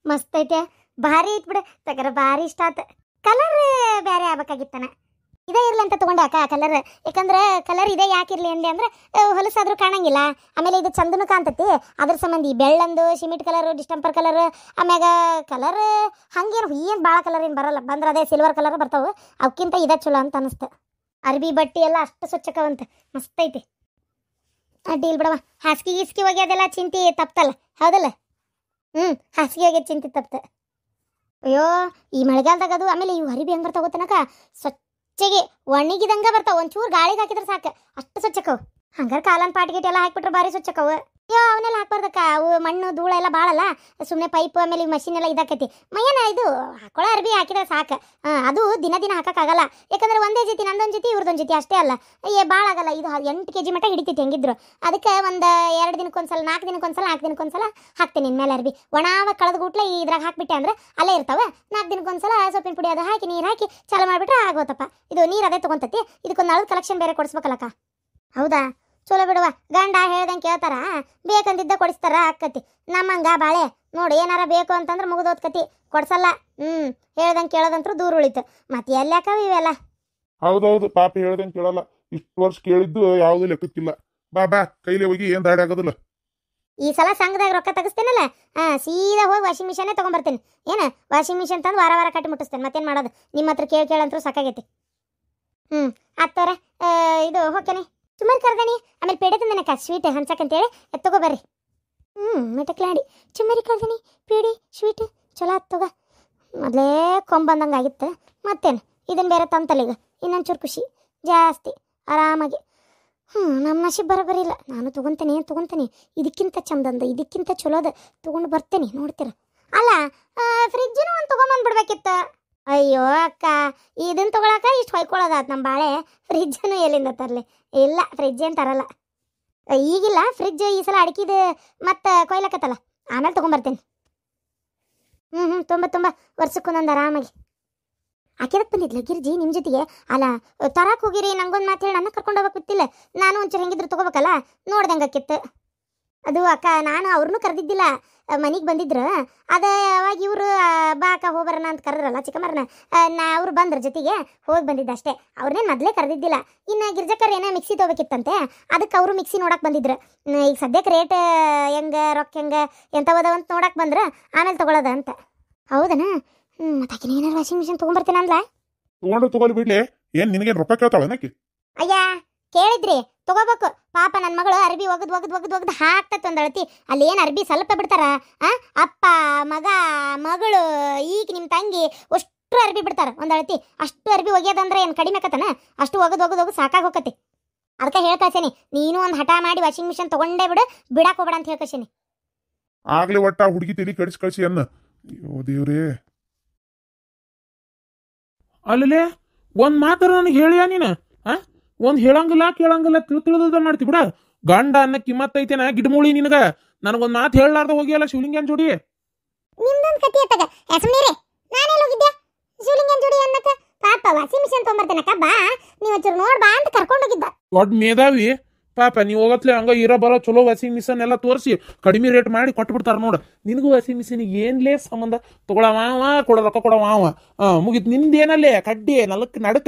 ಮಸ್ತ್ ಐತೆ, ಭಾರಿ ಐತ್ ಬಿಡ. ತಗರ ಭಾರಿ ಇಷ್ಟ ಆತ. ಕಲರ್ ಬೇರೆ ಆಗ್ಬೇಕಾಗಿತ್ತನ, ಇದೇ ಇರ್ಲಿ ಅಂತ ತಗೊಂಡೆ ಅಕ್ಕ ಕಲರ್. ಯಾಕಂದ್ರೆ ಕಲರ್ ಇದೇ ಯಾಕಿರ್ಲಿ ಅಂದೆ ಅಂದ್ರೆ ಹೊಲಸಾದ್ರೂ ಕಾಣಂಗಿಲ್ಲ, ಆಮೇಲೆ ಇದು ಚಂದನು ಕಾಣ್ತತಿ. ಅದ್ರ ಸಂಬಂಧಿ ಬೆಳ್ಳಂದು ಸಿಮೆಂಟ್ ಕಲರ್, ಡಿಸ್ಟಂಪರ್ ಕಲರ್, ಆಮ್ಯಾಗ ಕಲರ್ ಹಂಗೇನು ಏನು ಭಾಳ ಕಲರ್ ಏನು ಬರಲ್ಲ. ಬಂದ್ರೆ ಅದೇ ಸಿಲ್ವರ್ ಕಲರ್ ಬರ್ತಾವೆ, ಅವಕ್ಕಿಂತ ಇದೇ ಚಲೋ ಅಂತ ಅನಿಸ್ತು. ಅರ್ಬಿ ಬಟ್ಟೆ ಎಲ್ಲ ಅಷ್ಟು ಸ್ವಚ್ಛಕವಂತ ಮಸ್ತ್ ಐತಿ. ಅಡ್ಡಿಲ್ ಬಿಡವ. ಹಾಸಿಗೆ ಗೀಸ್ಕಿ ಒಗ್ಯೋದೆಲ್ಲ ಚಿಂತೆ ತಪ್ತಲ್ಲ, ಹೌದಲ್ಲ? ಹಾಸಿಗೆ ಒಗ್ಯೋದು ಚಿಂತೆ ತಪ್ತ. ಅಯ್ಯೋ ಈ ಮಳೆಗಾಲದಾಗ ಅದು. ಆಮೇಲೆ ಇವು ಅರಿಬಿ ಹೆಂಗೆ ಬರ್ತಾವ ಗೊತ್ತನಕ, ಸ್ವಚ್ಛಗೆ ಒಣಗಿದಂಗ ಬರ್ತಾವ. ಒಂಚೂರು ಗಾಳಿಗೆ ಹಾಕಿದ್ರೆ ಸಾಕು, ಅಷ್ಟು ಸ್ವಚ್ಛಕವು. ಹಂಗಾರೆ ಕಾಲನ್ ಪಾಟಿಗೆಟ್ ಎಲ್ಲ ಹಾಕ್ಬಿಟ್ರೆ ಭಾರಿ ಸ್ವಚ್ಛಕವು. ಅಯ್ಯೋ ಅವನ್ನೆಲ್ಲ ಹಾಕ್ಬಾರ್ದಕ್ಕ, ಅವು ಮಣ್ಣು ಧೂಳ ಎಲ್ಲ ಭಾಳಲ್ಲ. ಸುಮ್ಮನೆ ಪೈಪ್ ಆಮೇಲೆ ಮಷಿನ್ ಎಲ್ಲ ಇದಾಕತಿ. ಮೈಯನ ಇದು ಹಾಕೊಳ್ಳೋ ಅರ್ಬಿ ಹಾಕಿದ್ರೆ ಸಾಕು. ಅದು ದಿನ ದಿನ ಹಾಕೋಕ್ಕಾಗಲ್ಲ, ಯಾಕಂದ್ರೆ ಒಂದೇ ಜೊತೆ ನಂದೊಂದು ಜೊತೆ ಇವ್ರದ್ದೊಂದು ಜೊತೆ ಅಷ್ಟೇ ಅಲ್ಲ. ಭಾಳ ಆಗಲ್ಲ ಇದು. 8 kg ಮಟ್ಟ ಹಿಡಿತೈತಿ ಹೆಂಗಿದ್ರು. ಅದಕ್ಕೆ ಒಂದು 2 ದಿನಕ್ಕೊಂದ್ಸಲ, 4 ದಿನಕ್ಕೊಂದ್ಸಲ, 4 ದಿನಕ್ಕೊಂದ್ಸಲ ಹಾಕ್ತೀನಿ ಇನ್ಮೇಲೆ ಅರ್ಬಿ. ಒಣಾವ ಕಳೆದ ಗುಟ್ಲೆ ಇದ್ರಾಗ ಹಾಕ್ಬಿಟ್ಟೆ ಅಂದ್ರೆ ಅಲ್ಲೇ ಇರ್ತಾವೆ. 4 ದಿನಕ್ಕೊಂದ್ಸಲ ಸೊಪ್ಪಿನ ಪುಡಿ ಅದು ಹಾಕಿ ನೀರು ಹಾಕಿ ಚಾಲು ಮಾಡಿಬಿಟ್ರೆ ಆಗೋತಪ್ಪ. ಇದು ನೀರು ಅದೇ ತೊಗೊಂತತಿ. ಇದಕ್ಕೊಂದು ನಳದ ಕಲೆಕ್ಷನ್ ಬೇರೆ ಕೊಡಿಸ್ಬೇಕಲ್ಲಕ್ಕ. ಹೌದಾ, ಚಲೋ ಬಿಡುವ. ಗಂಡ ಹೇಳ್ದಂಗೆ ಕೇಳ್ತಾರ, ಬೇಕಂದಿದ್ದ ಕೊಡಿಸ್ತಾರ ಆಕ್ಕತಿ. ನಮ್ಮಂಗ ಬಾಳೆ ನೋಡಿ, ಏನಾರ ಬೇಕು ಅಂತಂದ್ರೆ ಮುಗಿದೋದ್ಕತಿ, ಕೊಡ್ಸಲ್ಲ. ಹೇಳ್ದಂಗೆ ಕೇಳೋದಂತ್ರು ದೂರ ಉಳಿತು. ಮತ್ತೆ ಎಲ್ಲಾಕವ ಇವೆಲ್ಲ? ಹೌದೌದು, ಪಾಪ ಹೇಳ್ದಂಗೆ ಕೇಳಲ್ಲ. ಇಷ್ಟು ವರ್ಷ ಕೇಳಿದ್ದು ಯಾವುದು ಲೆಕ್ಕಕ್ಕಿಲ್ಲ. ಬಾ ಕೈಲಿ ಹೋಗಿ ಏನ್ ದಾಡಿ ಆಗೋದಿಲ್ಲ. ಈ ಸಲ ಸಂಘದಾಗ ರೊಕ್ಕ ತೆಗಿಸ್ತೇನಲ್ಲ, ಸೀದಾ ಹೋಗಿ ವಾಷಿಂಗ್ ಮಿಷನ್ನೇ ತೊಗೊಂಬರ್ತೇನೆ. ಏನು ವಾಷಿಂಗ್ ಮಿಷನ್ ತಂದು ವಾರ ವಾರ ಕಟ್ಟಿ ಮುಟ್ಟಿಸ್ತೇನೆ. ಮತ್ತೇನು ಮಾಡೋದು? ನಿಮ್ಮ ಹತ್ರ ಕೇಳಂತರೂ ಸಾಕಾಗೈತಿ. ಆಗ್ತವ್ರೆ. ಇದು ಹೋಗ್ತೇನೆ. ಸುಮಾರು ಕರ್ದಣಿ. ಆಮೇಲೆ ಪೇಡೆ ತಂದನಕ್ಕ, ಸ್ವೀಟ್ ಹಂಚಕಂತೇಳಿ ತಗೋಬರ್ರಿ. ಮಿಟಕ್ಲಾಡಿ ಚುಮ್ಮರಿ ಕರ್ದಣಿ, ಪೇಡೆ ಸ್ವೀಟ್ ಚಲೋ ತಗೋ. ಮೊದಲೇ ಕೊಂಬಂದಂಗೆ ಆಗಿತ್ತು, ಮತ್ತೇನು ಇದನ್ನು ಬೇರೆ ತಂತಲ್ಲ ಈಗ, ಇನ್ನೊಂಚೂರು ಖುಷಿ ಜಾಸ್ತಿ ಆರಾಮಾಗಿ. ನಮ್ಮ ನಶೀಬ್ ಬರೋಬರಿ ಇಲ್ಲ. ನಾನು ತೊಗೊತೀನಿ. ಇದಕ್ಕಿಂತ ಚಂದಂದ, ಇದಕ್ಕಿಂತ ಚಲೋದ ತೊಗೊಂಡು ಬರ್ತೇನೆ, ನೋಡ್ತೀರ. ಅಲ್ಲ, ಫ್ರಿಜ್ಜನ್ನು ಒಂದು ತೊಗೊಂಬಂದ್ಬಿಡ್ಬೇಕಿತ್ತು. ಅಯ್ಯೋ ಅಕ್ಕ, ಇದನ್ನು ತೊಗೊಳಕ ಇಷ್ಟು ಹೊಯ್ಕೊಳ್ಳೋದಾತ್ ನಮ್ಮ ಬಾಳೆ. ಫ್ರಿಜ್ಜನ್ನು ಎಲ್ಲಿಂದ ತರಲಿ? ಇಲ್ಲ, ಫ್ರಿಜ್ ಏನು ತರಲ್ಲ ಈಗಿಲ್ಲ. ಫ್ರಿಜ್ ಈ ಸಲ ಅಡಿಕಿದು ಮತ್ತು ಕೊಯ್ಲಕತ್ತಲ್ಲ, ಆಮೇಲೆ ತೊಗೊಂಬರ್ತೇನೆ. ತುಂಬ ವರ್ಷಕ್ಕೊಂದೊಂದು ಆರಾಮಾಗಿ. ಆಕೆದಕ್ಕೆ ಬಂದಿದ್ಲ ಗಿರ್ಜಿ ನಿಮ್ಮ ಜೊತೆಗೆ? ಅಲ್ಲ, ತರಕ್ಕೆ ಹೋಗಿರಿ, ನಂಗೊಂದು ಮಾತು ಹೇಳಿ ನನ್ನ ಕರ್ಕೊಂಡು ಹೋಗಕ್ಕೆ ಗೊತ್ತಿಲ್ಲ. ನಾನು ಒಂಚೂರು ಹೆಂಗಿದ್ರು ತೊಗೋಬೇಕಲ್ಲ, ನೋಡ್ದಂಗೆ ಆಕಿತ್ತು. ಅದು ಅಕ್ಕ, ನಾನು ಅವ್ರನ್ನೂ ಕರೆದಿದ್ದಿಲ್ಲ, ಮನೆಗೆ ಬಂದಿದ್ರು. ಅದೇ ಅವಾಗ ಇವರು ಬಾಕ ಹೋಗ್ಬರೋಣ ಅಂತ ಕರೆದ್ರಲ್ಲ ಚಿಕ್ಕಮ್ಮರನ್ನ, ಅವ್ರು ಬಂದ್ರ ಜೊತೆಗೆ ಹೋಗಿ ಬಂದಿದ್ದ ಅಷ್ಟೇ. ಅವ್ರನ್ನೇನು ಮೊದಲೇ ಕರೆದಿದ್ದಿಲ್ಲ. ಇನ್ನು ಗಿರ್ಜಕ್ಕರ್ ಏನೋ ಮಿಕ್ಸಿ ತೊಗೋಬೇಕಿತ್ತಂತೆ, ಅದಕ್ಕೆ ಅವರು ಮಿಕ್ಸಿ ನೋಡಕ್ಕೆ ಬಂದಿದ್ರು. ಈಗ ಸದ್ಯಕ್ಕೆ ರೇಟ್ ಹೆಂಗೆ, ರೊಕ್ಕ ಹೆಂಗೆ, ಎಂಥವದವಂತ ನೋಡಕ್ಕೆ ಬಂದ್ರೆ ಆಮೇಲೆ ತೊಗೊಳೋದ ಅಂತ. ಹೌದನ? ಮತ್ತೆ ಆಕಿನ ಏನಾರು ವಾಷಿಂಗ್ ಮಿಷಿನ್ ತೊಗೊಂಬರ್ತೇನೆ ಅಂದ್ಲ. ತಗೊಳ್ಳಿ ಬಿಡ್ಲಿ, ಏನು ನಿನಗೇನು ರೊಕ್ಕ ಕೇಳ್ತಾಳೆ ಏನಕ್ಕೆ? ಅಯ್ಯ ಕೇಳಿದ್ರಿ, ತಗೋಬೇಕು. ಪಾಪ ನನ್ನ ಮಗಳು ಅರ್ಬಿ ಒಗದು ಹಾಕ್ತತ್ ಒಂದಳತಿ. ಅಲ್ಲಿ ಏನು ಅರ್ಬಿ ಸ್ವಲ್ಪ ಬಿಡ್ತಾರ? ಅಪ್ಪ, ಮಗ, ಮಗಳು, ಈಗ ನಿಮ್ಮ ತಂಗಿ ಅಷ್ಟು ಅರ್ಬಿ ಬಿಡ್ತಾರ ಒಂದಳತಿ. ಅಷ್ಟು ಅರ್ಬಿ ಒಗ್ಯೋದಂದ್ರೆ ಏನು ಕಡಿಮೆ ಆಕತನ? ಅಷ್ಟು ಒಗದು ಸಾಕಾಗಿ ಹೋಗತಿ. ಅದಕ್ಕೆ ಹೇಳ್ಕಸೇನಿ, ನೀನು ಒಂದು ಹಠ ಮಾಡಿ ವಾಷಿಂಗ್ ಮಿಷಿನ್ ತೊಗೊಂಡೇ ಬಿಡಾಕ್ ಹೋಗ್ಬೇಡ ಅಂತ ಹೇಳ್ಕಸೇನಿ. ಆಗ್ಲೇ ಒಟ್ಟ ಹುಡುಗಿ ತಿಳಿ ಕಳಿಸಿ ಅನ್ನ. ಅಯ್ಯೋ ದೇವ್ರೇ. ಅಲ್ಲೇ ಒಂದ್ ಮಾತಾರ ನನಗೆ ಹೇಳಿಯ ನೀನು? ಒಂದ್ ಹೇಳಂಗಿಲ್ಲ ಕೇಳಂಗಿಲ್ಲ, ತಿಳಿದ ಮಾಡ್ತಿ ಬಿಡ. ಗಂಡ ಅನ್ನ ಕಿಮ್ಮತ್ತೈತೇನ ಗಿಡಮೂಳಿ ನಿನಗ? ನನಗೊಂದ್ ಮಾತು ಹೇಳಲಾರ್ದ ಹೋಗಿಯಲ್ಲ ಶಿವಲಿಂಗನ್ ಜೋಡಿ. ನಿಮ್ದೊಂದು ಕತಿ ಅತ್ತಗ ಸುಮ್ಮನೆ. ನಾನೆಲ್ಲ ಹೋಗಿದ್ದೆ ಶಿವಲಿಂಗನ್ ಜೋಡಿ ಅನ್ನಕ? ಪಾಪ ವಾಷಿಂಗ್ ಮಿಷಿನ್ ತೊಗೊಂಬರ್ತೇನಕ್ಕ, ಬಾ ನೀವು ಒಂಚೂರು ನೋಡ್ ಬಾ ಅಂತ ಕರ್ಕೊಂಡು ಹೋಗಿದ್ದ. ದೊಡ್ಡ ಮೇಧಾವಿ ಪಾಪ. ನೀವು ಹೋಗತ್ಲೆ ಹಂಗ ಇರೋ ಬರೋ ಚಲೋ ವಾಷಿಂಗ್ ಮಿಷನ್ ಎಲ್ಲ ತೋರಿಸಿ ಕಡಿಮೆ ರೇಟ್ ಮಾಡಿ ಕೊಟ್ಟು ಬಿಡ್ತಾರ ನೋಡ. ನಿನಗೂ ವಾಷಿಂಗ್ ಮಿಷಿನ್ ಏನ್ಲೇ ಸಂಬಂಧ? ತೊಗೊಳವ ಕೊಡೋ ರೊಕ್ಕ ಕೊಡವ. ಮುಗಿತ್ ನಿಂದೇನಲ್ಲೇ ಕಡ್ಡಿ ನಡಕ.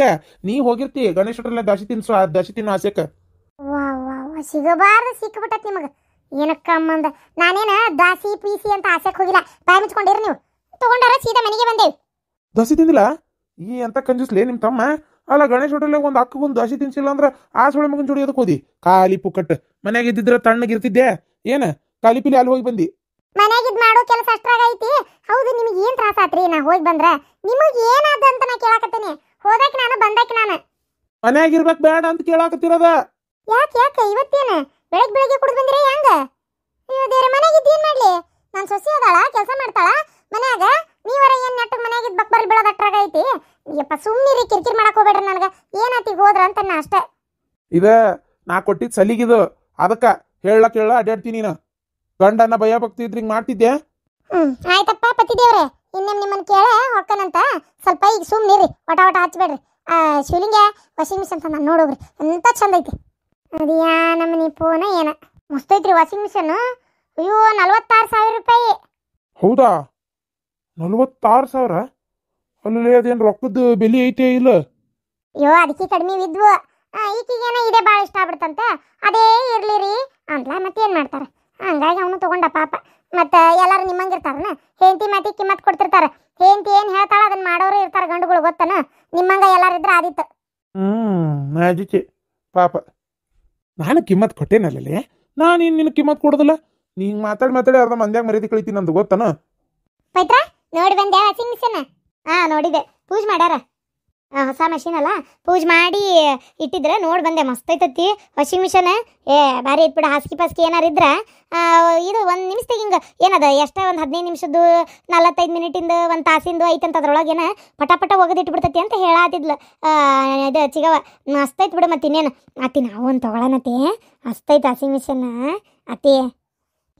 ನೀ ಹೋಗಿರ್ತಿ ಗಣೇಶರಲ್ಲ ದಶಿ ತಿನ್ನೋ ಆಸೆಕ. ಸಿಗಬಾರ್ದು ಸಿಕ್ಬಿಟ್ಟತ್ ನಿಮಗ. ಏನಕ್ಕ ಅಮ್ಮಂದ, ನಾನೇನ ದಾಸಿ ಪೀಸಿ ಅಂತ ಆಸೆಕ್ ಹೋಗಿಲ್ಲ. ಬಾಯಿ ಮುಚ್ಕೊಂಡಿರಿ ನೀವು. ತಗೊಂಡಾರ ಸೀದಾ ಮನೆಗೆ ಬಂದೇವಿ. ದಸಿ ತಿಂದಿಲ್ಲ ಈ ಅಂತ ಕಂಜೂಸ್ಲೇ ನಿಮ್ ತಮ್ಮ? ಅಲ್ಲ, ಗಣೇಶ್ ಹೋಟೆಲ್ ಒಂದು ಅಕ್ಕಗೊಂದು ದಶಿ ತಿನ್ಸಿಲ್ಲ ಅಂದ್ರೆ ಆ ಸುಳೆ ಮಗನ್ ಜೋಡಿ ಅದಕ್ಕೆ ಹೋದಿ. ಖಾಲಿ ಪುಕ್ಕಟ್. ಮನ್ಯಾಗ ಇದ್ದಿದ್ರೆ ತಣ್ಣಗಿರ್ತಿದ್ದೆ. ಏನ ಖಾಲಿ ಪಿಲಿ ಅಲ್ಲಿ ಹೋಗಿ ಬಂದಿ? ಮನ್ಯಾಗಿದ್ ಮಾಡೋ ಕೆಲಸ ಅಷ್ಟ್ರಾಗ ಐತಿ. ಹೌದು, ನಿಮಗೆ ಏನ್ ತ್ರಾಸ ಆತ್ರಿ ನಾ ಹೋಗಿ ಬಂದ್ರ? ನಿಮಗ್ ಏನಾದ ಅಂತ ನಾ ಕೇಳಾಕತ್ತೇನಿ. ಹೋದಾಕ ನಾನು ಬಂದಾಕ ನಾನು ಮನ್ಯಾಗಿರ್ಬೇಕ್ ಬೇಡ ಅಂತ ಕೇಳಾಕತ್ತಿರದ. ಯಾಕೆ ಇವತ್ತೇನ ಬೆಳಗ್ಗೆ ಕುಡಿದು ಬಂದಿರ ಹೆಂಗ? ಅಯ್ಯೋ ದೇವ್ರೆ, ಮನ್ಯಾಗಿದ್ದು ಏನ್ ಮಾಡ್ಲಿ? ನನ್ನ ಸೊಸಿ ಅದಾಳ, ಕೆಲಸ ಮಾಡ್ತಾಳ ಮನ್ಯಾಗ. ನೀವರ ಏನ್ ನೆಟ್ಟಗ್ ಮನ್ಯಾಗಿದ್ ಬಕ್ಬರ್ಲ್ ಬೀಳೋದ್ ಅಟ್ರಾಗ ಐತಿ. ಯಪ್ಪ ಸುಮ್ಮನಿರಿ, ಕಿರಿಕಿರಿ ಮಾಡಕ್ ಹೋಗ್ಬೇಡ್ರಿ. ನನಗ ಏನಾತಿ ಹೋದ್ರ ಅಂತ ನಾ ಅಷ್ಟೇ. ಇದ ನಾ ಕೊಟ್ಟಿದ್ ಸಲಿಗಿದು, ಅದಕ್ಕ ಹೇಳ ಅಡ್ಡಾಡ್ತೀನಿ. ನೀನು ಗಂಡನ್ನ ಭಯ ಭಕ್ತಿ ಇದ್ರಿಂಗ್ ಮಾಡ್ತಿದ್ದೆ. ಆಯ್ತಪ್ಪ ಪತಿದೇವ್ರೆ, ಇನ್ನೇಮ್ ನಿಮ್ಮನ್ ಕೇಳ ಹೊಕ್ಕನಂತ. ಸ್ವಲ್ಪ ಈಗ ಸುಮ್ಮನಿರಿ, ವಟ ಹಚ್ಬೇಡ್ರಿ. ಶಿವಲಿಂಗ ವಾಷಿಂಗ್ ಮಿಷನ್ ತಂದ ನೋಡೋಗ್ರಿ, ಎಂತ ಚಂದ ಐತಿ. ಅದು ಯಾ ನಮ್ಮನಿ ಫೋನ ಏನ ಮಸ್ತ್ ಐತ್ರಿ ವಾಷಿಂಗ್ ಮಿಷನ್. ಅಯ್ಯೋ 46,000 ರೂಪಾಯಿ. ಹೌದಾ? 46,000? ಅಲ್ಲಿ ಅದೇನು ರೊಕ್ಕದ ಬೆಲೆ ಐತೆ ಇಲ್ಲ? ಅಯ್ಯೋ ಅದಕ್ಕೆ ಕಡಿಮೆ ಇದ್ವು. ಈಕಿಗೇನ ಇದೇ ಭಾಳ ಇಷ್ಟ ಆಗ್ಬಿಡ್ತಂತ, ಅದೇ ಇರ್ಲಿ ರೀ ಅಂದ್ಲ. ಮತ್ತೇನು ಮಾಡ್ತಾರ, ಹಂಗಾಗಿ ಅವನು ತಗೊಂಡ ಪಾಪ. ಮತ್ತು ಎಲ್ಲರೂ ನಿಮ್ಮಂಗಿರ್ತಾರನ, ಹೆಂಡತಿ ಮಾತಿ ಕಿಮ್ಮತ್ ಕೊಡ್ತಿರ್ತಾರೆ. ಹೆಂಡತಿ ಏನು ಹೇಳ್ತಾಳ ಅದನ್ನ ಮಾಡೋರು ಇರ್ತಾರೆ ಗಂಡುಗಳು, ಗೊತ್ತನ? ನಿಮ್ಮಂಗ ಎಲ್ಲಾರಿದ್ರೆ ಆದಿತ್ತು. ಅದಕ್ಕೆ ಪಾಪ ನಾನು ಕಿಮ್ಮತ್ ಕೊಟ್ಟೇನಲ್ಲೇ. ನಾನು ನಿನ್ನ ಕಿಮ್ಮತ್ ಕೊಡೋದಿಲ್ಲ. ನೀ ಹಿಂಗೆ ಮಾತಾಡಿ ಅರ್ಧ ಮಂದ್ಯಾಗ ಮರ್ಯಾದೆ ಕಳಿತೀನಿ ನಂದು, ಗೊತ್ತನ? ಪೈತ್ರ ನೋಡಿ ಬಂದೆ ವಾಷಿಂಗ್ ಮಿಷನ್. ನೋಡಿದೆ, ಪೂಜೆ ಮಾಡ್ಯಾರ. ಹೊಸ ಮಷೀನ್ ಅಲ್ಲ, ಪೂಜೆ ಮಾಡಿ ಇಟ್ಟಿದ್ರೆ ನೋಡಿ ಬಂದೆ. ಮಸ್ತ್ ಐತತಿ ವಾಷಿಂಗ್ ಮಿಷನ್. ಭಾರಿ ಐತ್ ಬಿಡ. ಹಾಸಿಗೆ ಪಾಸ್ಕಿ ಏನಾರು ಇದ್ರೆ ಇದು ಒಂದು ನಿಮಿಷದಾಗ ಹಿಂಗೆ ಏನದ ಎಷ್ಟೇ ಒಂದು 15 ನಿಮಿಷದ್ದು 45 ಮಿನಿಟಿಂದು 1 ತಾಸಿಂದು ಐತಂತ ಅದ್ರೊಳಗೇನ ಪಟ ಒಗದಿಟ್ಬಿಡ್ತತಿ ಅಂತ ಹೇಳಾತಿದ್ಲು ಇದು ಚಿಗವ. ಮಸ್ತ್ ಐತ್ ಬಿಡು. ಮತ್ತೆ ಇನ್ನೇನು ಅತ್ತಿ ನಾವು ಒಂದು ತೊಗೊಳನತಿ. ಮಸ್ತೈತೆ ವಾಷಿಂಗ್ ಮಿಷನ್ ಅತ್ತಿ.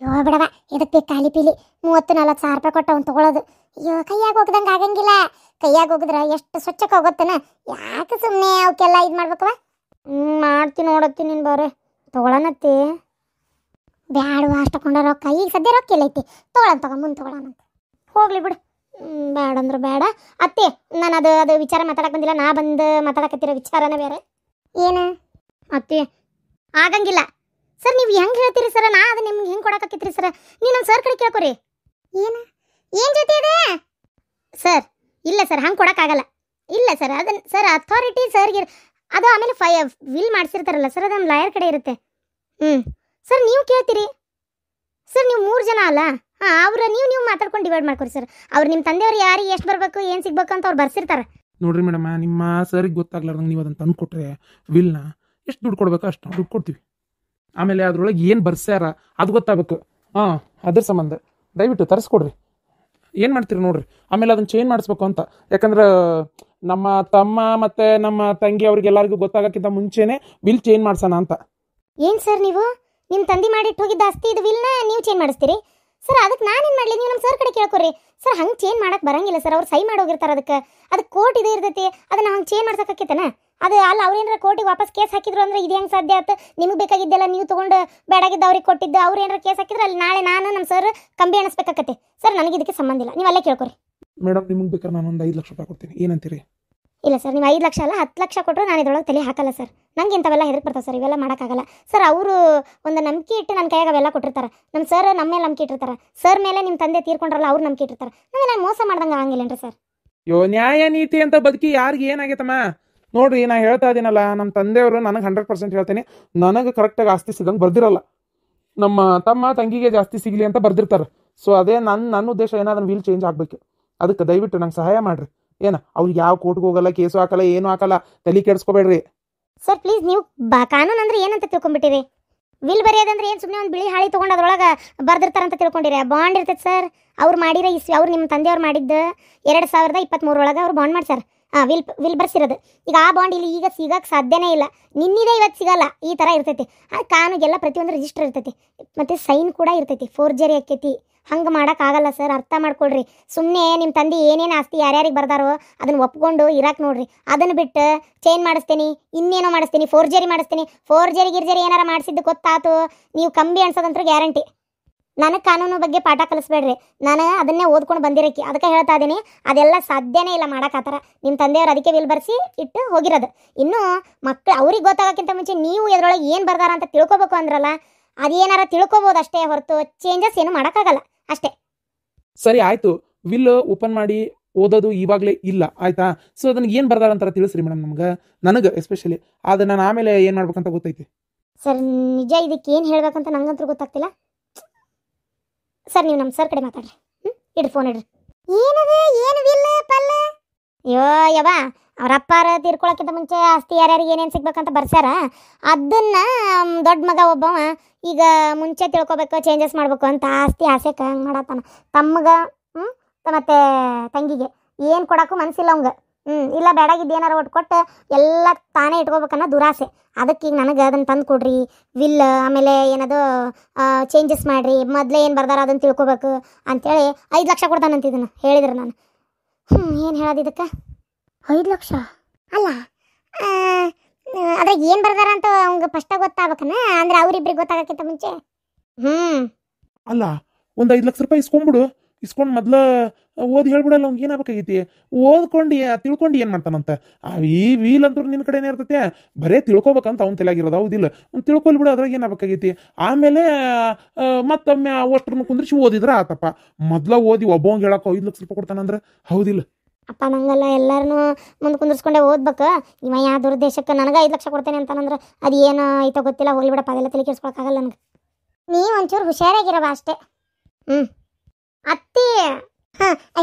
ಯೋ ಬಿಡವ, ಇದಕ್ಕೆ ಖಾಲಿ ಪೀಲಿ 30-40 ಸಾವಿರ ರೂಪಾಯಿ ಕೊಟ್ಟು ಅವ್ನು ತೊಗೊಳೋದು. ಅಯ್ಯೋ ಕೈಯಾಗ ಹೋಗ್ದಂಗೆ ಆಗಂಗಿಲ್ಲ. ಕೈಯಾಗ ಹೋಗಿದ್ರೆ ಎಷ್ಟು ಸ್ವಚ್ಛಕ್ಕೆ ಹೋಗುತ್ತನ. ಯಾಕೆ ಸುಮ್ಮನೆ ಅವಕ್ಕೆಲ್ಲ ಇದು ಮಾಡ್ಬೇಕವ? ಮಾಡ್ತೀನಿ ನೋಡತ್ತಿ. ನೀನು ಬಾರೆ ತೊಗೊಳನತ್ತಿ. ಬ್ಯಾಡುವ ಅಷ್ಟು ಕೊಂಡ ರೊಕ್ಕ ಈಗ ಸದ್ಯ ರೊಕ್ಕ ಇಲ್ಲ ಐತಿ. ತೊಗೊಳಂತ ಮುಂದೆ ತೊಗೊಳನಂತ. ಹೋಗ್ಲಿ ಬಿಡು. ಬ್ಯಾಡ ಅಂದ್ರೆ ಬೇಡ ಅತ್ತಿ. ನಾನು ಅದು ವಿಚಾರ ಮಾತಾಡಕ್ಕೆ ಬಂದಿಲ್ಲ. ನಾ ಬಂದು ಮಾತಾಡಕತ್ತಿರೋ ವಿಚಾರನೇ ಬೇರೆ. ಏನು ಅತ್ತಿ ಆಗಂಗಿಲ್ಲ ಸರ್. ನೀವು ಹೆಂಗೆ ಹೇಳ್ತೀರಿ ಸರ್? ನಾ ಅದು ನಿಮ್ಗೆ ಹೆಂಗೆ ಕೊಡಕತ್ತಿದ್ರಿ ಸರ್? ನೀವು ನಮ್ಮ ಸರ್ ಕಡೆ ಕೇಳ್ಕೊರಿ. ಏನು ಜೊತೆ ಇದೆ ಸರ್? ಇಲ್ಲ ಸರ್, ಹಂಗೆ ಕೊಡೋಕ್ಕಾಗಲ್ಲ. ಇಲ್ಲ ಸರ್, ಅದನ್ನು ಸರ್ ಅಥಾರಿಟಿ ಸರ್ಗೆ ಅದು. ಆಮೇಲೆ ವಿಲ್ ಮಾಡಿಸಿರ್ತಾರಲ್ಲ ಸರ್, ಅದು ನಮ್ಮ ಲಾಯರ್ ಕಡೆ ಇರುತ್ತೆ. ಸರ್ ನೀವು ಕೇಳ್ತೀರಿ ಸರ್. ನೀವು 3 ಜನ ಅಲ್ಲ? ಅವ್ರು ನೀವು ಮಾತಾಡ್ಕೊಂಡು ಡಿವೈಡ್ ಮಾಡ್ಕೊರಿ ಸರ್. ಅವ್ರು ನಿಮ್ಮ ತಂದೆಯವ್ರು ಯಾರಿಗೆ ಎಷ್ಟು ಬರಬೇಕು ಏನು ಸಿಗ್ಬೇಕು ಅಂತ ಅವ್ರು ಬರ್ಸಿರ್ತಾರೆ. ನೋಡ್ರಿ ಮೇಡಮ್, ನಿಮ್ಮ ಸರ್ಗೆ ಗೊತ್ತಾಗ್ಲಾರ್ದಂಗೆ ನೀವು ಅದನ್ನು ತಂದು ಕೊಟ್ರೆ ವಿಲ್ನ ಎಷ್ಟು ದುಡ್ಡು ಕೊಡ್ಬೇಕು ಅಷ್ಟು ದುಡ್ಡು ಕೊಡ್ತೀವಿ. ಆಮೇಲೆ ಅದ್ರೊಳಗೆ ಏನು ಬರ್ಸ್ಯಾರ ಅದು ಗೊತ್ತಾಗಬೇಕು. ಅದ್ರ ಸಂಬಂಧ ದಯವಿಟ್ಟು ತರಿಸ್ಕೊಡ್ರಿ. ಏನು ಮಾಡ್ತೀರಿ ನೋಡ್ರಿ. ಆಮೇಲೆ ಅದನ್ನು ಚೇಂಜ್ ಮಾಡಿಸ್ಬೇಕು ಅಂತ. ಯಾಕಂದ್ರೆ ನಮ್ಮ ತಮ್ಮ ಮತ್ತು ನಮ್ಮ ತಂಗಿ ಅವ್ರಿಗೆಲ್ಲರಿಗೂ ಗೊತ್ತಾಗೋಕ್ಕಿಂತ ಮುಂಚೆನೇ ವಿಲ್ ಚೇಂಜ್ ಮಾಡ್ಸೋಣ ಅಂತ. ಏನು ಸರ್, ನೀವು ನಿಮ್ಮ ತಂದೆ ಮಾಡಿಟ್ಟು ಹೋಗಿದ್ದ ಆಸ್ತಿ ಇದು ವಿಲ್ನ ನೀವು ಚೇಂಜ್ ಮಾಡಿಸ್ತೀರಿ ಸರ್? ಅದಕ್ಕೆ ನಾನೇನು ಮಾಡಲಿ? ನೀವು ನಮ್ಮ ಸರ್ ಕಡೆ ಕೇಳ್ಕೊರಿ ಸರ್. ಹಂಗೆ ಚೇಂಜ್ ಮಾಡಕ್ಕೆ ಬರಂಗಿಲ್ಲ ಸರ್. ಅವ್ರು ಸೈ ಮಾಡೋಗಿರ್ತಾರೆ. ಅದಕ್ಕೆ ಕೋರ್ಟ್ ಇದೆ ಇರ್ತೈತಿ. ಅದನ್ನು ಹಂಗೆ ಚೇಂಜ್ ಮಾಡ್ಸೋಕ್ಕಾಕೈತನ? ಅದು ಅಲ್ಲ, ಅವ್ರೇನಾರ ಕೋರ್ಟಿಗೆ ವಾಪಸ್ ಕೇಸ್ ಹಾಕಿದ್ರು ಅಂದ್ರೆ ಇದು ಹೆಂಗೆ ಸಾಧ್ಯ ಆಯ್ತು? ನಿಮಗೆ ಬೇಕಾಗಿದ್ದೆಲ್ಲ ನೀವು ತೊಗೊಂಡು ಬೇಡಾಗಿದ್ದು ಅವ್ರಿಗೆ ಕೊಟ್ಟಿದ್ದು. ಅವ್ರು ಏನಾರ ಕೇಸ್ ಹಾಕಿದ್ರೆ ಅಲ್ಲಿ ನಾಳೆ ನಾನು ನಮ್ಮ ಸರ್ ಕಂಬಿ ಅಣಿಸ್ಬೇಕಾಕತ್ತೆ ಸರ್. ನನಗೆ ಇದಕ್ಕೆ ಸಂಬಂಧ ಇಲ್ಲ. ನೀವು ಅಲ್ಲೇ ಕೇಳ್ಕೊರಿ. ಮೇಡಮ್, ನಿಮಗೆ ಬೇಕಾದ್ರೆ ನಾನು ಒಂದು 5 ಲಕ್ಷ ರೂಪಾಯಿ ಕೊಡ್ತೀನಿ. ಏನಂತೀರಿ? ಇಲ್ಲ ಸರ್, ನೀವು 5 ಲಕ್ಷ ಅಲ್ಲ 10 ಲಕ್ಷ ಕೊಟ್ಟರು ನಾನು ಇದ್ರೊಳಗೆ ತಲೆ ಹಾಕಲ್ಲ ಸರ್. ನಂಗೆ ಇಂಥವೆಲ್ಲ ಹೆದರ್ಕ್ ಬರ್ತಾವೆ ಸರ್. ಇವೆಲ್ಲ ಮಾಡೋಕ್ಕಾಗಲ್ಲ ಸರ್. ಅವರು ಒಂದು ನಂಬಿಕೆ ಇಟ್ಟು ನನ್ನ ಕೈಯಾಗ ಅವೆಲ್ಲ ಕೊಟ್ಟಿರ್ತಾರೆ. ನಮ್ಮ ಸರ್ ನಮ್ಮ ಮೇಲೆ ನಂಬಿಕೆ ಇಟ್ಟಿರ್ತಾರೆ. ಸರ್ ಮೇಲೆ ನಿಮ್ಮ ತಂದೆ ತೀರ್ಕೊಂಡ್ರಲ್ಲ, ಅವ್ರು ನಂಬಿಕೆ ಇಟ್ಟಿರ್ತಾರೆ. ನನಗೆ ನಾನು ಮೋಸ ಮಾಡ್ದಂಗೆ ಆಗಂಗಿಲ್ಲೇನ್ರಿ ಸರ್? ನ್ಯಾಯ ನೀತಿ ಅಂತ ಬದುಕಿ ಯಾರಿಗೆ ಏನಾಗೈತಮ್ಮ ನೋಡ್ರಿ. ನಾ ಹೇಳ್ತಾ ಇದೀನಲ್ಲ, ನಮ್ಮ ತಂದೆಯವರು ನನಗೆ 100% ಹೇಳ್ತೀನಿ, ನನಗೆ ಕರೆಕ್ಟಾಗಿ ಆಸ್ತಿ ಸಿಗಂಗೆ ಬರ್ದಿರಲ್ಲ. ನಮ್ಮ ತಮ್ಮ ತಂಗಿಗೆ ಜಾಸ್ತಿ ಸಿಗಲಿ ಅಂತ ಬರ್ದಿರ್ತಾರೆ. ಸೊ ಅದೇ ನನ್ನ ಉದ್ದೇಶ ಏನಾದ್ರು ವೀಲ್ ಚೇಂಜ್ ಆಗಬೇಕು. ಅದಕ್ಕೆ ದಯವಿಟ್ಟು ನಂಗೆ ಸಹಾಯ ಮಾಡಿರಿ. ಅವ್ರಿಗೆ ಯಾವ ಕೋರ್ಟ್ಗೆ ಹೋಗಲ್ಲ, ಕೇಸು ಹಾಕಲ್ಲ, ಏನು ಹಾಕಲ್ಲ. ತಲೆ ಕೆಡಿಸ್ಕೋಬೇಡ್ರಿ ಸರ್. ಪ್ಲೀಸ್, ನೀವು ಕಾನೂನು ಅಂದ್ರೆ ಏನಂತ ತಿಳ್ಕೊಂಡ್ಬಿಟ್ಟಿರಿ? ವಿಲ್ ಬರೆಯೋದಂದ್ರೆ ಏನು ಸುಮ್ಮನೆ ಒಂದು ಬಿಳಿ ಹಾಳಿ ತೊಗೊಂಡು ಅದ್ರೊಳಗೆ ಬರ್ದಿರ್ತಾರಂತ ತಿಳ್ಕೊಂಡಿರಿ? ಬಾಂಡ್ ಇರ್ತೈತೆ ಸರ್. ಅವ್ರು ಮಾಡಿರೋ ಅವ್ರು ನಿಮ್ಮ ತಂದೆಯವ್ರು ಮಾಡಿದ್ದು 2023 ಅವ್ರು ಬಾಂಡ್ ಮಾಡ್ಸಾರ. ವಿಲ್ ಬರ್ಸಿರೋದು. ಈಗ ಆ ಬಾಂಡ್ ಇಲ್ಲಿ ಈಗ ಸಿಗಕ್ಕೆ ಸಾಧ್ಯನೇ ಇಲ್ಲ. ನಿನ್ನಿದೆ ಇವತ್ತು ಸಿಗಲ್ಲ. ಈ ಥರ ಇರ್ತೈತಿ. ಆ ಕಾನೂಗೆಲ್ಲ ಪ್ರತಿಯೊಂದು ರಿಜಿಸ್ಟರ್ ಇರ್ತೈತಿ, ಮತ್ತು ಸೈನ್ ಕೂಡ ಇರ್ತೈತಿ. ಫೋರ್ಜರಿ ಆಕೈತಿ. ಹಂಗೆ ಮಾಡೋಕ್ಕಾಗಲ್ಲ ಸರ್. ಅರ್ಥ ಮಾಡ್ಕೊಳ್ರಿ. ಸುಮ್ಮನೆ ನಿಮ್ಮ ತಂದೆ ಏನೇನು ಆಸ್ತಿ ಯಾರ್ಯಾರಿಗೆ ಬರ್ದಾರೋ ಅದನ್ನು ಒಪ್ಕೊಂಡು ಇರಕ್ಕೆ ನೋಡ್ರಿ. ಅದನ್ನು ಬಿಟ್ಟು ಚೇಂಜ್ ಮಾಡಿಸ್ತೀನಿ, ಇನ್ನೇನೋ ಮಾಡಿಸ್ತೀನಿ, ಫೋರ್ಜರಿ ಮಾಡಿಸ್ತೀನಿ. ಗಿರ್ಜರಿ ಏನಾರ ಮಾಡಿಸಿದ್ದು ಗೊತ್ತಾತು, ನೀವು ಕಂಬಿ ಅನ್ಸೋದಂತೂ ಗ್ಯಾರಂಟಿ. ನನಗೆ ಕಾನೂನು ಬಗ್ಗೆ ಪಾಠ ಕಲಿಸ್ಬೇಡ್ರಿ. ನಾನು ಅದನ್ನೇ ಓದ್ಕೊಂಡು ಬಂದಿರಕ್ಕೆ ಅದಕ್ಕೆ ಹೇಳ್ತಾ ಇದ್ದೀನಿ. ಅದೆಲ್ಲ ಸಾಧ್ಯನೇ ಇಲ್ಲ ಮಾಡೋಕ್ಕಾತರ. ನಿಮ್ಮ ತಂದೆಯವ್ರು ಅದಕ್ಕೆ ವಿಲ್ ಬರ್ಸಿ ಇಟ್ಟು ಹೋಗಿರೋದು. ಇನ್ನೂ ಮಕ್ಕಳು ಅವ್ರಿಗೆ ಗೊತ್ತಾಗೋಕ್ಕಿಂತ ಮುಂಚೆ ನೀವು ಎದ್ರೊಳಗೆ ಏನು ಬರ್ದಾರ ಅಂತ ತಿಳ್ಕೊಬೇಕು ಅಂದ್ರಲ್ಲ, ಅದೇನಾರ ತಿಳ್ಕೊಬೋದು ಅಷ್ಟೇ ಹೊರತು ಚೇಂಜಸ್ ಏನು ಮಾಡೋಕ್ಕಾಗಲ್ಲ ಅಷ್ಟೇ. ಸರಿ ಆಯಿತು. ವಿಲ್ ಓಪನ್ ಮಾಡಿ ಓದೋದು ಇವಾಗಲೇ ಇಲ್ಲ, ಆಯಿತಾ? ಸೊ ಅದನ್ನು ಏನು ಬರ್ದಾರ ಅಂತಾರ ತಿಳಿಸ್ರಿ ಮೇಡಮ್ ನನಗೆ ಎಸ್ಪೆಷಲಿ. ಅದು ನಾನು ಆಮೇಲೆ ಏನು ಮಾಡ್ಬೇಕಂತ ಗೊತ್ತೈತಿ ಸರ್. ನಿಜ ಇದಕ್ಕೆ ಏನು ಹೇಳ್ಬೇಕಂತ ನಂಗಂತೂ ಗೊತ್ತಾಗ್ತಿಲ್ಲ ಸರ್. ನೀವು ನಮ್ಮ ಸರ್ ಕಡೆ ಮಾತಾಡ್ರಿ. ಇಡ್ರಿ ಫೋನ್ ಇಡ್ರಿ. ಏನದು ಏನು ವಿಲ್ ಪಲ್ಲ? ಅಯ್ಯೋ ಯವ, ಅವ್ರ ಅಪ್ಪಾರ ತೀರ್ಕೊಳಕ್ಕಿಂತ ಮುಂಚೆ ಆಸ್ತಿ ಯಾರ್ಯಾರಿಗೆ ಏನೇನು ಸಿಗ್ಬೇಕಂತ ಬರ್ಸ್ಯಾರ. ಅದನ್ನು ದೊಡ್ಡ ಮಗ ಒಬ್ಬವ ಈಗ ಮುಂಚೆ ತಿಳ್ಕೊಬೇಕು, ಚೇಂಜಸ್ ಮಾಡ್ಬೇಕು ಅಂತ ಆಸ್ತಿ ಆಸೆಗೆ ಹಂಗೆ ಮಾಡತ್ತಾನ. ತಮ್ಮಗೆ ಮತ್ತು ತಂಗಿಗೆ ಏನು ಕೊಡೋಕ್ಕೂ ಮನಸ್ಸಿಲ್ಲ ಅವಂಗೆ. ಇಲ್ಲ ಬೇಡಾಗಿದ್ದು ಏನಾರು ಒಟ್ಟು ಕೊಟ್ಟು ಎಲ್ಲ ತಾನೇ ಇಟ್ಕೋಬೇಕನ್ನೋ ದುರಾಸೆ. ಅದಕ್ಕೆ ಈಗ ನನಗೆ ಅದನ್ನು ತಂದು ಕೊಡ್ರಿ ವಿಲ್. ಆಮೇಲೆ ಏನದು ಚೇಂಜಸ್ ಮಾಡಿರಿ, ಮೊದಲೇ ಏನು ಬರ್ದಾರ ಅದನ್ನು ತಿಳ್ಕೊಬೇಕು ಅಂಥೇಳಿ 5 ಲಕ್ಷ ಕೊಡ್ತಾನಂತಿದ್ದನು ಹೇಳಿದ್ರು ನಾನು. ಏನು ಹೇಳೋದು ಇದಕ್ಕೆ? 5 ಲಕ್ಷ ಅಲ್ಲ, ಅದ್ರಾಗ ಏನು ಬರ್ದಾರ ಅಂತ ಅವ್ಗೆ ಫಸ್ಟಾಗಿ ಗೊತ್ತಾಗಬೇಕನ? ಅಂದರೆ ಅವರಿಬ್ರಿಗೆ ಗೊತ್ತಾಗಕ್ಕಿಂತ ಮುಂಚೆ. ಅಲ್ಲ, ಒಂದು 5 ಲಕ್ಷ ರೂಪಾಯಿ ಇಸ್ಕೊಂಬಿಡು. ಇಸ್ಕೊಂಡು ಮೊದ್ಲ ಓದಿ ಹೇಳ್ಬಿಡಲ್ಲ ಅವ್ನಿಗೆ ಏನಾಗಬೇಕಾಗೈತಿ ಓದ್ಕೊಂಡು ತಿಳ್ಕೊಂಡು ಏನು ಮಾಡ್ತಾನಂತ ಈ ವೀಲ್ ಅಂತೂ ನಿನ್ನ ಕಡೆನೇ ಇರ್ತೈತೆ ಬರೇ ತಿಳ್ಕೊಬೇಕಂತ ಅವ್ನು ತಲೆಯಾಗಿರೋದು ಹೌದಿಲ್ಲ ಅವ್ನು ತಿಳ್ಕೊಲ್ ಬಿಡು ಅದ್ರಾಗ ಏನಾಗಬೇಕಾಗೈತಿ ಆಮೇಲೆ ಮತ್ತೊಮ್ಮೆ ಅಷ್ಟನ್ನು ಕುಂದ್ರಿಸಿ ಓದಿದ್ರೆ ಆತಪ್ಪ ಮೊದ್ಲ ಓದಿ ಒಬ್ಬವಂಗೆ ಹೇಳಕ್ಕೆ 5 ಲಕ್ಷ ರೂಪಾಯಿ ಕೊಡ್ತಾನಂದ್ರೆ ಹೌದಿಲ್ಲ ಅಪ್ಪ ನಂಗಲ್ಲ ಎಲ್ಲಾರನು ಮುಂದೆ ಕುಂದಿರ್ಸ್ಕೊಂಡೆ ಓದ್ಬೇಕು ಇವ ಯಾವ ದುರ್ದೇಶಕ್ಕೆ ನನಗೆ 5 ಲಕ್ಷ ಕೊಡ್ತೇನೆ ಅಂತಾನಂದ್ರೆ ಅದು ಏನು ಐತೋ ಗೊತ್ತಿಲ್ಲ ಹೋಗ್ಲಿ ಬಿಡಪ್ಪ ಅದೆಲ್ಲ ತಲೆ ಕೆಡ್ಸ್ಕೊಳಕ್ಕಾಗಲ್ಲ ನನಗೆ ನೀ ಒಂಚೂರು ಹುಷಾರಾಗಿರವ ಅಷ್ಟೇ ಅತ್ತಿ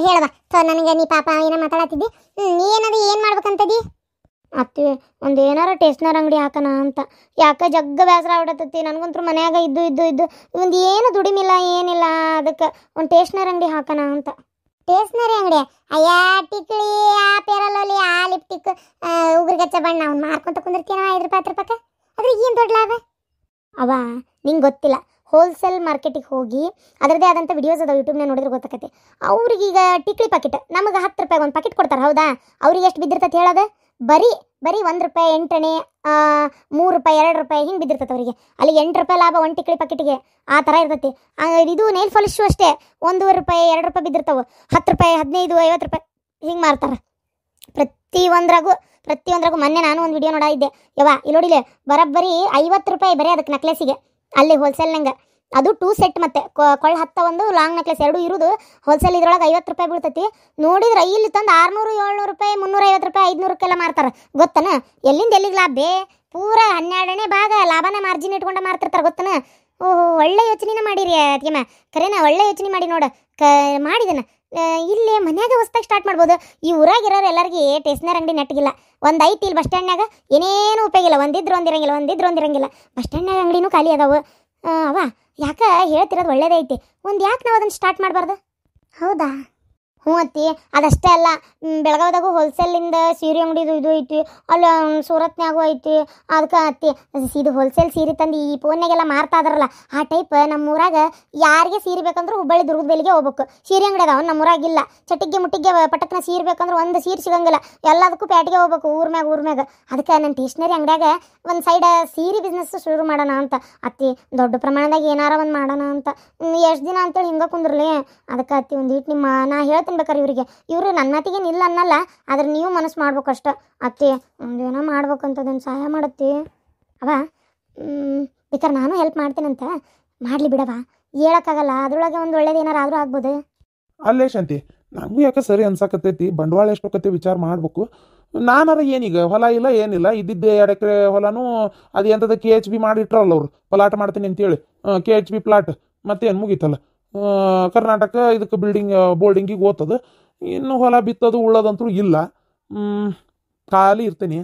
ಹೇಳವ ನನಗೆ ನೀ ಪಾಪ ಏನೋ ಮಾತಾಡತ್ತಿದ್ದಿ ನೀ ಏನದು ಏನು ಮಾಡ್ಬೇಕಂತದಿ ಅತ್ತಿ ಒಂದು ಏನಾರ ಟೇಸ್ಟ್ನರ್ ಅಂಗಡಿ ಹಾಕೋಣ ಅಂತ ಯಾಕೆ ಜಗ್ಗ ಬೇಸರ ಆಗ್ಬಿಡತ್ತತ್ತಿ ನನಗಂತೂ ಮನ್ಯಾಗ ಇದ್ದು ಒಂದು ಏನು ದುಡಿಮಿಲ್ಲ ಏನಿಲ್ಲ ಅದಕ್ಕೆ ಒಂದು ಟೇಸ್ಟ್ನರ್ ಅಂಗಡಿ ಹಾಕೋಣ ಅಂತ ಟೇಸ್ಟ್ನರಿ ಅಂಗಡಿ ಅಯ್ಯ ಟಿಕ್ಳಿ ಆ ಪೇರಲೋಲಿ ಆ ಲಿಪ್ಟಿಕ್ ಉಗುರುಗಚ್ಚ ಬಣ್ಣ ಅವ್ನು ಮಾರ್ಕೊಂತ ಕುಂದಿರ್ತೀನ 5 ರೂಪಾಯಿ 10 ರೂಪಾಯಿ ಅದ್ರಾಗ ಏನು ದೊಡ್ಡ ಲಾಭ ಅವ ನಿಂಗೆ ಗೊತ್ತಿಲ್ಲ ಹೋಲ್ಸೇಲ್ ಮಾರ್ಕೆಟಿಗೆ ಹೋಗಿ ಅದರದೇ ಆದಂಥ ವಿಡಿಯೋಸ್ ಅದಾವ ಯೂಟ್ಯೂಬ್ನಾಗ ನೋಡಿದ್ರೆ ಗೊತ್ತಾಕತ್ತೆ ಅವ್ರಿಗೀಗ ಟಿಕ್ಲಿ ಪಾಕೆಟ್ ನಮಗೆ 10 ರೂಪಾಯಿ ಒಂದು ಪಾಕೆಟ್ ಕೊಡ್ತಾರೆ ಹೌದಾ ಅವ್ರಿಗೆ ಎಷ್ಟು ಬಿದ್ದಿರ್ತೈತೆ ಹೇಳೋದು ಬರೀ 1 ರೂಪಾಯಿ 8 ಅಣೆ 3 ರೂಪಾಯಿ 2 ರೂಪಾಯಿ ಹಿಂಗೆ ಬಿದ್ದಿರ್ತೈತೆ ಅವರಿಗೆ ಅಲ್ಲಿ 8 ರೂಪಾಯಿ ಲಾಭ ಒಂದು ಟಿಕ್ಲಿ ಪಾಕೆಟಿಗೆ ಆ ಥರ ಇರ್ತೈತಿ ಇದು ನೇಲ್ ಪಾಲಿಶು ಅಷ್ಟೇ 1 ರೂಪಾಯಿ 2 ರೂಪಾಯಿ ಬಿದ್ದಿರ್ತಾವೆ 10 ರೂಪಾಯಿ 15 50 ರೂಪಾಯಿ ಹಿಂಗೆ ಮಾರ್ತಾರೆ ಪ್ರತಿಯೊಂದ್ರಾಗೂ ಮೊನ್ನೆ ನಾನು ಒಂದು ವಿಡಿಯೋ ನೋಡಿದ್ದೆ ಯವ್ವ ಇಲ್ಲಿ ನೋಡಿಲೆ ಬರೋಬ್ಬರಿ 50 ರೂಪಾಯಿ ಬರೀ ಅದಕ್ಕೆ ನೆಕ್ಲೆಸಿಗೆ ಅಲ್ಲಿ ಹೋಲ್ಸೇಲ್ನಂಗೆ ಅದು 2 ಸೆಟ್ ಮತ್ತೆ ಕೊಳ್ಳ ಹತ್ತ ಒಂದು ಲಾಂಗ್ ನೆಕ್ಲೆಸ್ 2 ಇರೋದು ಹೋಲ್ಸೇಲ್ ಇದ್ರೊಳಗೆ 50 ರೂಪಾಯಿ ಬೀಳ್ತೈತಿ ನೋಡಿದ್ರೆ ಇಲ್ಲಿ ತಂದು 600 700 ರೂಪಾಯಿ 350 ರೂಪಾಯಿ 500 ಮಾರ್ತಾರೆ ಗೊತ್ತನ ಎಲ್ಲಿಂದ ಎಲ್ಲಿಗೆ ಲಾಭ ಪೂರ 12ನೇ ಭಾಗ ಲಾಭನೇ ಮಾರ್ಜಿನ್ ಇಟ್ಕೊಂಡು ಮಾರ್ತಿರ್ತಾರೆ ಗೊತ್ತನ ಓಹೋ ಒಳ್ಳೆ ಯೋಚನೆನ ಮಾಡಿರಿ ಅತ್ತಿಗೆಮ್ಮ ಕರೆನಾ ಒಳ್ಳೆ ಯೋಚನೆ ಮಾಡಿ ನೋಡು ಮಾಡಿದನ ಇಲ್ಲೇ ಮನ್ಯಾಗ ಹೊಸ್ದಾಗಿ ಸ್ಟಾರ್ಟ್ ಮಾಡ್ಬೋದು ಈ ಊರಾಗಿರೋರು ಎಲ್ಲರಿಗೆ ಟೇಸ್ಟ್ನರ್ ಅಂಗಡಿ ನೆಟ್ಟಿಗಿಲ್ಲ ಒಂದು ಐತಿ ಇಲ್ಲಿ ಬಸ್ ಸ್ಟ್ಯಾಂಡ್ನಾಗ ಏನೇನು ಉಪಯೋಗ ಇಲ್ಲ ಒಂದಿದ್ರು ಒಂದಿರಂಗಿಲ್ಲ ಬಸ್ ಸ್ಟ್ಯಾಂಡ್ನಾಗ ಅಂಗಡಿನೂ ಖಾಲಿ ಅದಾವು ಅವ ಯಾಕೆ ಹೇಳ್ತಿರೋದು ಒಳ್ಳೇದೇ ಐತಿ ಒಂದು ಯಾಕೆ ನಾವು ಅದನ್ನು ಸ್ಟಾರ್ಟ್ ಮಾಡಬಾರ್ದು ಹೌದಾ ಹ್ಞೂ ಅತ್ತಿ ಅದಷ್ಟೇ ಅಲ್ಲ ಬೆಳಗಾವ್ದಾಗೂ ಹೋಲ್ಸೇಲಿಂದ ಸೀರೆ ಅಂಗಡಿದು ಇದು ಐತಿ ಅಲ್ಲಿ ಸೂರತ್ನ್ಯಾಗೂ ಐತಿ ಅದಕ್ಕೆ ಅತ್ತಿ ಇದು ಹೋಲ್ಸೇಲ್ ಸೀರೆ ತಂದು ಈ ಫೋನ್ನಾಗೆಲ್ಲ ಮಾರ್ತಾ ಇದಾರಲ್ಲ ಆ ಟೈಪ್ ನಮ್ಮೂರಾಗ ಯಾರಿಗೆ ಸೀರೆ ಬೇಕಂದ್ರೆ ಹುಬ್ಬಳ್ಳಿ ದುರ್ಗದ ಬೆಲೆಗೆ ಹೋಗ್ಬೇಕು ಸೀರೆ ಅಂಗಡಿ ಅದಾವ ನಮ್ಮೂರಾಗಿಲ್ಲ ಚಟಿಗೆ ಮುಟ್ಟಿಗೆ ಪಟಕ್ನ ಸೀರೆ ಬೇಕಂದ್ರೆ ಒಂದು ಸೀರೆ ಸಿಗಂಗಿಲ್ಲ ಎಲ್ಲದಕ್ಕೂ ಪ್ಯಾಟಿಗೆ ಹೋಗ್ಬೇಕು ಊರ್ ಮ್ಯಾಗ ಅದಕ್ಕೆ ನನ್ನ ಟೇಸ್ಟ್ನರಿ ಅಂಗಡಿಯಾಗ ಒಂದು ಸೈಡ್ ಸೀರೆ ಬಿಸ್ನೆಸ್ ಶುರು ಮಾಡೋಣ ಅಂತ ಅತ್ತಿ ದೊಡ್ಡ ಪ್ರಮಾಣದಾಗ ಏನಾರ ಒಂದು ಮಾಡೋಣ ಅಂತ ಎಷ್ಟು ದಿನ ಅಂತೇಳಿ ಹಿಂಗೆ ಕುಂದ್ರಲಿ ಅದಕ್ಕೆ ಅತ್ತಿ ಒಂದು ಇಟ್ಟು ನಿಮ್ಮ ನಾ ಹೇಳ್ತೀನಿ ಬೇಕಾರೆ ಇವರಿಗೆ ಇವರು ನನ್ನ ಮಾತಿಗೆ ಇಲ್ಲ ಅನ್ನಲ್ಲ ಆದ್ರೆ ನೀವು ಮನಸ್ಸು ಮಾಡ್ಬೇಕಷ್ಟ ಅತ್ತಿ ಒಂದೇನೋ ಮಾಡ್ಬೇಕಂತದನ್ನು ಸಹಾಯ ಮಾಡತ್ತಿ ಅವ ಬೇಕಾರೆ ನಾನು ಹೆಲ್ಪ್ ಮಾಡ್ತೀನಂತ ಮಾಡಲಿ ಬಿಡವ ಹೇಳೋಕ್ಕಾಗಲ್ಲ ಅದ್ರೊಳಗೆ ಒಂದು ಒಳ್ಳೇದು ಏನಾರು ಆದರೂ ಆಗ್ಬೋದು ಅಲ್ಲೇ ಶಾಂತಿ ನಮಗೂ ಯಾಕೆ ಸರಿ ಅನ್ಸಕತ್ತೈತಿ ಬಂಡವಾಳ ಎಷ್ಟೊಕ್ಕೈತಿ ವಿಚಾರ ಮಾಡ್ಬೇಕು ನಾನಾರ ಏನೀಗ ಹೊಲ ಇಲ್ಲ ಏನಿಲ್ಲ ಇದ್ದಿದ್ದೆ 2 ಎಕರೆ ಹೊಲನೂ ಅದು ಎಂಥದ್ದು KHB ಮಾಡಿಟ್ರಲ್ಲ ಅವ್ರು ಪ್ಲಾಟ್ ಮಾಡ್ತೀನಿ ಅಂತೇಳಿ KHB ಪ್ಲಾಟ್ ಮತ್ತೇನು ಮುಗೀತಲ್ಲ ಕರ್ನಾಟಕ ಇದಕ್ಕೆ ಬೋರ್ಡಿಂಗಿಗೆ ಓದ್ತದ ಇನ್ನು ಹೊಲ ಬಿತ್ತದು ಉಳ್ಳೋದಂತೂ ಇಲ್ಲ ಖಾಲಿ ಇರ್ತೀನಿ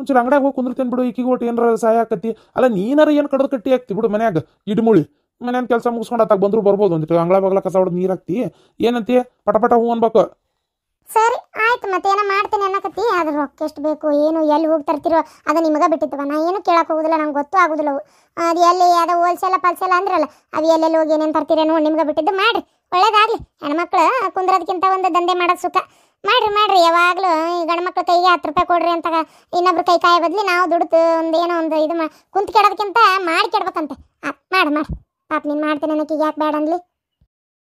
ಒಂಚೂರು ಅಂಗಡಿಯಾಗ ಹೋಗಿ ಕುಂದಿರ್ತೇನೆ ಬಿಡು ಈಕಿಗೆ ಒಟ್ಟು ಏನಾರ ಸಹಾಯ ಆಕತಿ ಅಲ್ಲ ನೀನಾರ ಏನು ಕಡ್ದು ಕಟ್ಟಿ ಹಾಕ್ತಿ ಬಿಡು ಮನ್ಯಾಗ ಇಡ್ಮುಳಿ ಮನೇನ ಕೆಲಸ ಮುಗಿಸ್ಕೊಂಡು ಅತ್ತಾಗ ಬಂದರೂ ಬರ್ಬೋದು ಒಂದಿಟ್ಟು ಅಂಗಳ ಬಗಲ ಕಸ ಹೊಡೆದು ನೀರು ಹಾಕ್ತಿ ಏನಂತಿ ಪಟ ಹೂ ಅನ್ಬೇಕು ಸರಿ ಆಯ್ತು ಮತ್ತೇನೋ ಮಾಡ್ತೇನೆ ಅನ್ನಕತ್ತಿ ಅದ್ರ ರೊಕ್ಕ ಎಷ್ಟು ಬೇಕು ಏನು ಎಲ್ಲಿ ಹೋಗಿ ತರ್ತಿರೋ ಅದು ನಿಮಗೆ ಬಿಟ್ಟಿತ್ತವ ನಾ ಏನು ಕೇಳಕ್ಕೆ ಹೋಗೋದಿಲ್ಲ ನಂಗೆ ಗೊತ್ತೂ ಆಗೋದಿಲ್ಲ ಅವು ಅದು ಎಲ್ಲಿ ಅದು ಹೋಲ್ಸೇಲ ಪಲ್ಸೇಲ ಅಂದ್ರಲ್ಲ ಅದು ಎಲ್ಲೆಲ್ಲಿ ಹೋಗಿ ಏನೇನು ತರ್ತೀರ ನೋಡಿ ನಿಮ್ಗೆ ಬಿಟ್ಟಿದ್ದು ಮಾಡಿರಿ ಒಳ್ಳೇದಾಗಲಿ ಹೆಣ್ಮಕ್ಳು ಕುಂದ್ರೋದಕ್ಕಿಂತ ಒಂದು ದಂಧೆ ಮಾಡೋದು ಸುಖ ಮಾಡ್ರಿ ಯಾವಾಗಲೂ ಈ ಗಂಡು ಮಕ್ಳು ಕೈಗೆ 10 ರೂಪಾಯಿ ಕೊಡ್ರಿ ಅಂತ ಇನ್ನೊಬ್ರು ಕೈ ಕಾಯ ಬದಲಿ ನಾವು ದುಡ್ದು ಏನೋ ಒಂದು ಇದು ಕುಂತು ಕೆಡೋದಕ್ಕಿಂತ ಮಾಡಿ ಕೆಡ್ಬೇಕಂತೆ ಮಾಡಿ ಪಾಪ ನೀನು ಮಾಡ್ತೇನೆ ನನಗೆ ಯಾಕೆ ಬೇಡ ಅನ್ಲಿ